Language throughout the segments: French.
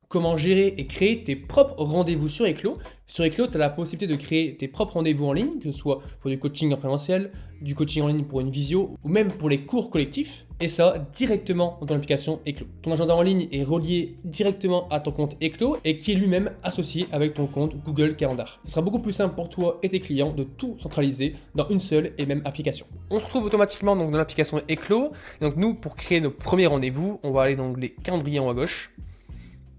comment gérer et créer tes propres rendez-vous sur Éclos. Sur Éclos, tu as la possibilité de créer tes propres rendez-vous en ligne, que ce soit pour du coaching en présentiel, du coaching en ligne pour une visio, ou même pour les cours collectifs, et ça directement dans ton application Éclos. Ton agenda en ligne est relié directement à ton compte Éclos et qui est lui-même associé avec ton compte Google Calendar. Ce sera beaucoup plus simple pour toi et tes clients de tout centraliser dans une seule et même application. On se retrouve automatiquement donc dans l'application Éclos. Donc nous, pour créer nos premiers rendez-vous, on va aller dans l'onglet calendrier en haut à gauche.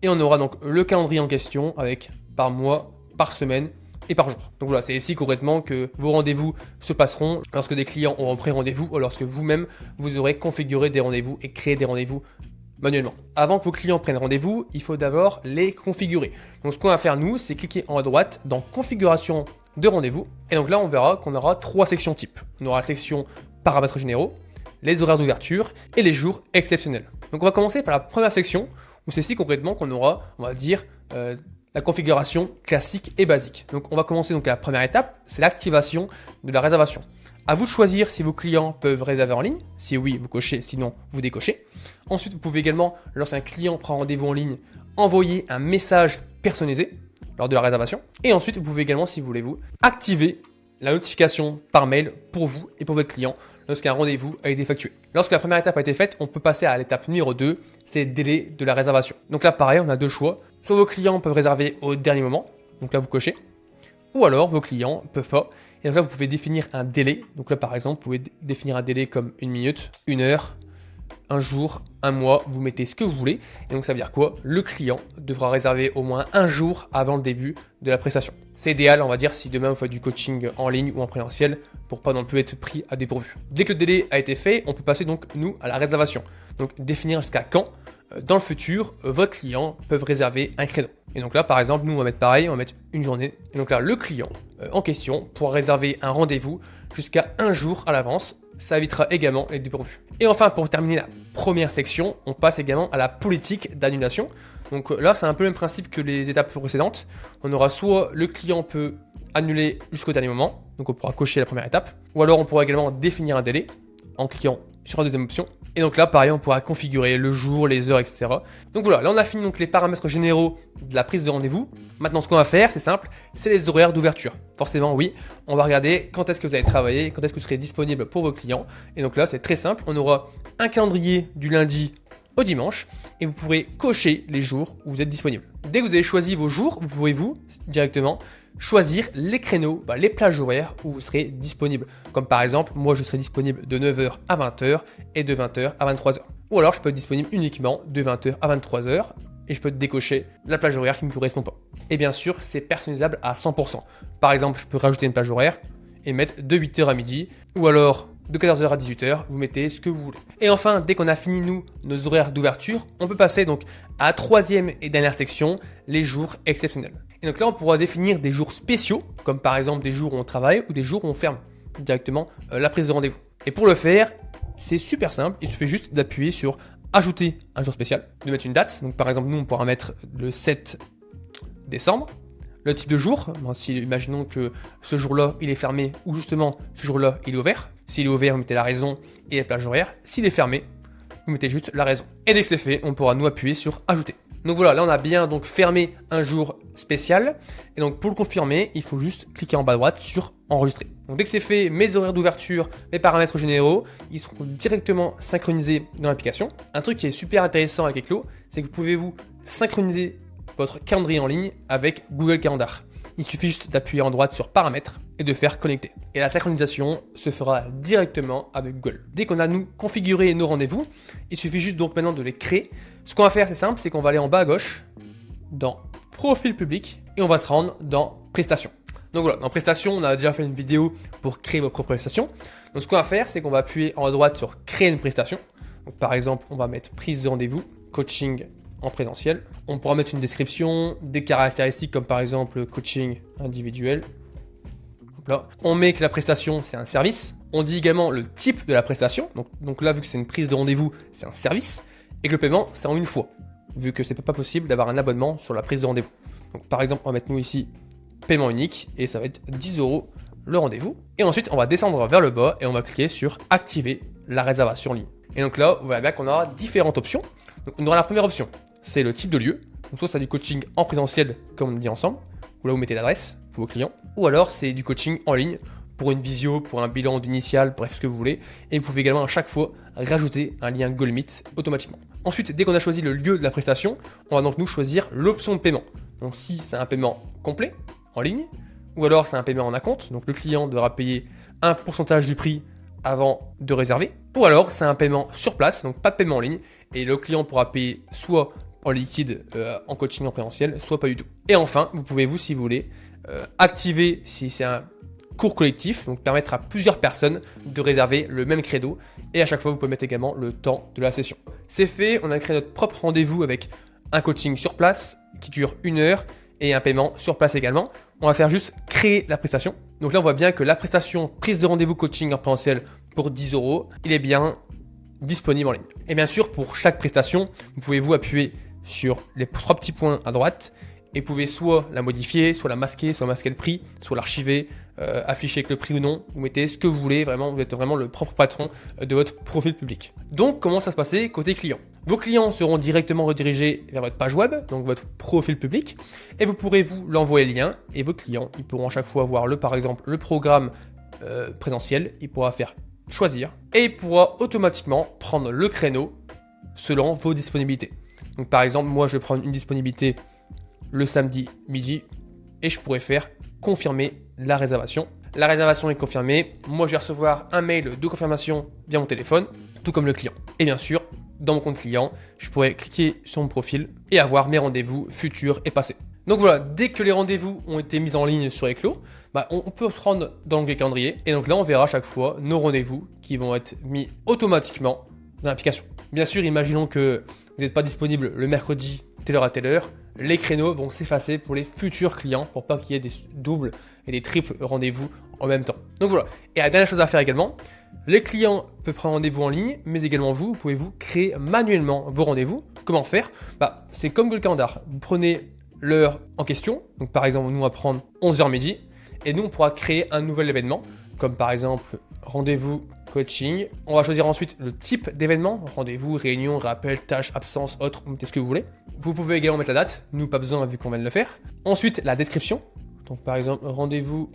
Et on aura donc le calendrier en question avec par mois, par semaine et par jour. Donc voilà, c'est ici concrètement que vos rendez-vous se passeront lorsque des clients auront pris rendez-vous ou lorsque vous-même vous aurez configuré des rendez-vous et créé des rendez-vous manuellement. Avant que vos clients prennent rendez-vous, il faut d'abord les configurer. Donc ce qu'on va faire nous, c'est cliquer en haut à droite dans configuration de rendez-vous. Et donc là, on verra qu'on aura 3 sections types. On aura la section paramètres généraux, les horaires d'ouverture et les jours exceptionnels. Donc on va commencer par la première section où c'est ici concrètement qu'on aura, on va dire, la configuration classique et basique. Donc on va commencer donc à la première étape, c'est l'activation de la réservation. À vous de choisir si vos clients peuvent réserver en ligne. Si oui, vous cochez, sinon vous décochez. Ensuite, vous pouvez également, lorsqu'un client prend rendez-vous en ligne, envoyer un message personnalisé lors de la réservation. Et ensuite, vous pouvez également, si voulez-vous, activer la notification par mail pour vous et pour votre client lorsqu'un rendez-vous a été effectué. Lorsque la première étape a été faite, on peut passer à l'étape numéro 2, c'est le délai de la réservation. Donc là, pareil, on a 2 choix. Soit vos clients peuvent réserver au dernier moment, donc là vous cochez, ou alors vos clients ne peuvent pas. Et donc là, vous pouvez définir un délai. Donc là, par exemple, vous pouvez définir un délai comme 1 minute, 1 heure, 1 jour, 1 mois, vous mettez ce que vous voulez. Et donc ça veut dire quoi? Le client devra réserver au moins 1 jour avant le début de la prestation. C'est idéal, on va dire, si demain vous faites du coaching en ligne ou en présentiel pour pas non plus être pris à dépourvu. Dès que le délai a été fait, on peut passer donc nous à la réservation. Donc définir jusqu'à quand dans le futur votre client peut réserver un créneau. Et donc là par exemple nous on va mettre pareil, on va mettre une journée. Et donc là le client en question pourra réserver un rendez-vous jusqu'à 1 jour à l'avance. Ça évitera également les dépourvus. Et enfin, pour terminer la première section, on passe également à la politique d'annulation. Donc là, c'est un peu le même principe que les étapes précédentes. On aura soit le client peut annuler jusqu'au dernier moment, donc on pourra cocher la première étape, ou alors on pourra également définir un délai en cliquant sur la deuxième option. Et donc là, pareil, on pourra configurer le jour, les heures, etc. Donc voilà, là on a fini donc les paramètres généraux de la prise de rendez-vous. Maintenant, ce qu'on va faire, c'est simple, c'est les horaires d'ouverture. Forcément, oui, on va regarder quand est-ce que vous allez travailler, quand est-ce que vous serez disponible pour vos clients. Et donc là, c'est très simple, on aura un calendrier du lundi au dimanche et vous pourrez cocher les jours où vous êtes disponible. Dès que vous avez choisi vos jours, vous pouvez directement choisir les créneaux, les plages horaires où vous serez disponible. Comme par exemple, moi je serai disponible de 9h à 20h et de 20h à 23h. Ou alors je peux être disponible uniquement de 20h à 23h et je peux décocher la plage horaire qui ne me correspond pas. Et bien sûr, c'est personnalisable à 100%. Par exemple, je peux rajouter une plage horaire et mettre de 8h à midi ou alors de 14h à 18h, vous mettez ce que vous voulez. Et enfin, dès qu'on a fini nos horaires d'ouverture, on peut passer donc à la troisième et dernière section, les jours exceptionnels. Et donc là, on pourra définir des jours spéciaux, comme par exemple des jours où on travaille ou des jours où on ferme directement la prise de rendez-vous. Et pour le faire, c'est super simple, il suffit juste d'appuyer sur ajouter un jour spécial, de mettre une date. Donc par exemple, nous, on pourra mettre le 7 décembre. Le type de jour, si imaginons que ce jour-là, il est fermé ou justement ce jour-là, il est ouvert. S'il est ouvert, vous mettez la raison et la plage horaire. S'il est fermé, vous mettez juste la raison. Et dès que c'est fait, on pourra nous appuyer sur ajouter. Donc voilà, là on a bien donc fermé un jour spécial. Et donc pour le confirmer, il faut juste cliquer en bas à droite sur enregistrer. Donc dès que c'est fait, mes horaires d'ouverture, mes paramètres généraux, ils seront directement synchronisés dans l'application. Un truc qui est super intéressant avec Éclos, c'est que vous pouvez vous synchroniser votre calendrier en ligne avec Google Calendar. Il suffit juste d'appuyer en droite sur paramètres et de faire connecter. Et la synchronisation se fera directement avec Google. Dès qu'on a nous configuré nos rendez-vous, il suffit juste donc maintenant de les créer. Ce qu'on va faire, c'est simple, c'est qu'on va aller en bas à gauche dans profil public et on va se rendre dans prestations. Donc voilà, dans prestations, on a déjà fait une vidéo pour créer vos propres prestations. Donc ce qu'on va faire, c'est qu'on va appuyer en haut à droite sur créer une prestation. Donc par exemple, on va mettre prise de rendez-vous, coaching en présentiel. On pourra mettre une description, des caractéristiques comme par exemple coaching individuel. Là, on met que la prestation c'est un service. On dit également le type de la prestation. Donc là, vu que c'est une prise de rendez-vous, c'est un service. Et que le paiement, c'est en une fois. Vu que c'est pas possible d'avoir un abonnement sur la prise de rendez-vous. Donc par exemple, on va mettre nous ici paiement unique et ça va être 10 € le rendez-vous. Et ensuite, on va descendre vers le bas et on va cliquer sur activer la réservation en ligne. Et donc là, vous voyez bien qu'on aura différentes options. Donc, on aura la première option, c'est le type de lieu. Donc soit c'est du coaching en présentiel, comme on dit ensemble, où là vous mettez l'adresse pour vos clients, ou alors c'est du coaching en ligne, pour une visio, pour un bilan d'initial, bref ce que vous voulez, et vous pouvez également à chaque fois rajouter un lien Google Meet automatiquement. Ensuite, dès qu'on a choisi le lieu de la prestation, on va donc nous choisir l'option de paiement. Donc si c'est un paiement complet, en ligne, ou alors c'est un paiement en acompte, donc le client devra payer un pourcentage du prix avant de réserver, ou alors c'est un paiement sur place, donc pas de paiement en ligne, et le client pourra payer soit en liquide, en coaching en présentiel, soit pas du tout. Et enfin, vous pouvez si vous voulez, activer, si c'est un cours collectif, donc permettre à plusieurs personnes de réserver le même credo, et à chaque fois vous pouvez mettre également le temps de la session. C'est fait, on a créé notre propre rendez-vous avec un coaching sur place qui dure 1 heure, et un paiement sur place également. On va faire juste créer la prestation. Donc là on voit bien que la prestation prise de rendez-vous coaching en présentiel pour 10 €, il est bien disponible en ligne. Et bien sûr pour chaque prestation, vous pouvez vous appuyer sur les 3 petits points à droite, et vous pouvez soit la modifier, soit la masquer, soit masquer le prix, soit l'archiver, afficher avec le prix ou non, vous mettez ce que vous voulez, vraiment, vous êtes vraiment le propre patron de votre profil public. Donc comment ça va se passer côté client? Vos clients seront directement redirigés vers votre page web, donc votre profil public, et vous pourrez vous l'envoyer le lien, et vos clients, ils pourront à chaque fois voir par exemple le programme présentiel, il pourra faire choisir, et il pourra automatiquement prendre le créneau selon vos disponibilités. Donc par exemple, moi je vais prendre une disponibilité le samedi midi et je pourrais faire confirmer la réservation. La réservation est confirmée, moi je vais recevoir un mail de confirmation via mon téléphone, tout comme le client. Et bien sûr, dans mon compte client, je pourrais cliquer sur mon profil et avoir mes rendez-vous futurs et passés. Donc voilà, dès que les rendez-vous ont été mis en ligne sur Éclos, on peut se rendre dans l'onglet calendrier et donc là on verra à chaque fois nos rendez-vous qui vont être mis automatiquement dans l'application. Bien sûr, imaginons que vous n'êtes pas disponible le mercredi, telle heure à telle heure, les créneaux vont s'effacer pour les futurs clients pour pas qu'il y ait des doubles et des triples rendez-vous en même temps. Donc voilà. Et la dernière chose à faire également, les clients peuvent prendre rendez-vous en ligne, mais également vous pouvez vous créer manuellement vos rendez-vous. Comment faire? C'est comme Google Calendar. Vous prenez l'heure en question, donc par exemple nous on va prendre 11h midi, et nous on pourra créer un nouvel événement, comme par exemple rendez-vous coaching. On va choisir ensuite le type d'événement, rendez-vous, réunion, rappel, tâche, absence, autre, mettez ce que vous voulez. Vous pouvez également mettre la date, nous pas besoin vu qu'on vient de le faire. Ensuite la description, donc par exemple rendez-vous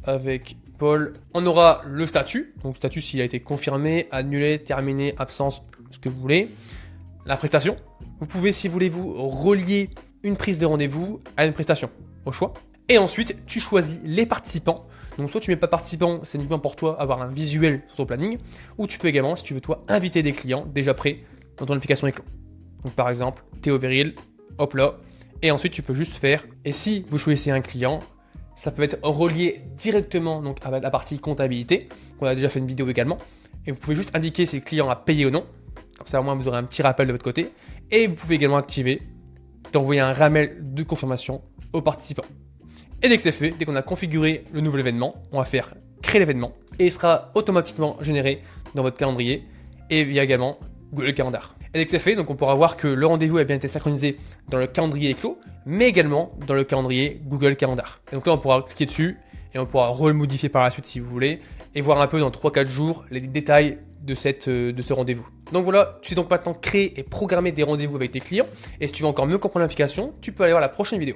avec Paul. On aura le statut, donc statut s'il a été confirmé, annulé, terminé, absence, ce que vous voulez. La prestation, vous pouvez si voulez-vous relier une prise de rendez-vous à une prestation, au choix. Et ensuite, tu choisis les participants. Donc soit tu mets pas participants, c'est uniquement pour toi avoir un visuel sur ton planning, ou tu peux également, si tu veux toi, inviter des clients déjà prêts dans ton application Éclos. Donc par exemple, Théo Viril, hop là, et ensuite tu peux juste faire, et si vous choisissez un client, ça peut être relié directement donc à la partie comptabilité, qu'on a déjà fait une vidéo également, et vous pouvez juste indiquer si le client a payé ou non, comme ça au moins vous aurez un petit rappel de votre côté, et vous pouvez également activer d'envoyer un rappel de confirmation aux participants. Et dès que c'est fait, dès qu'on a configuré le nouvel événement, on va faire créer l'événement et il sera automatiquement généré dans votre calendrier et via également Google Calendar. Et dès que c'est fait, donc on pourra voir que le rendez-vous a bien été synchronisé dans le calendrier Éclos, mais également dans le calendrier Google Calendar. Et donc là, on pourra cliquer dessus et on pourra remodifier par la suite si vous voulez et voir un peu dans 3-4 jours les détails de ce rendez-vous. Donc voilà, tu sais donc maintenant créer et programmer des rendez-vous avec tes clients. Et si tu veux encore mieux comprendre l'application, tu peux aller voir la prochaine vidéo.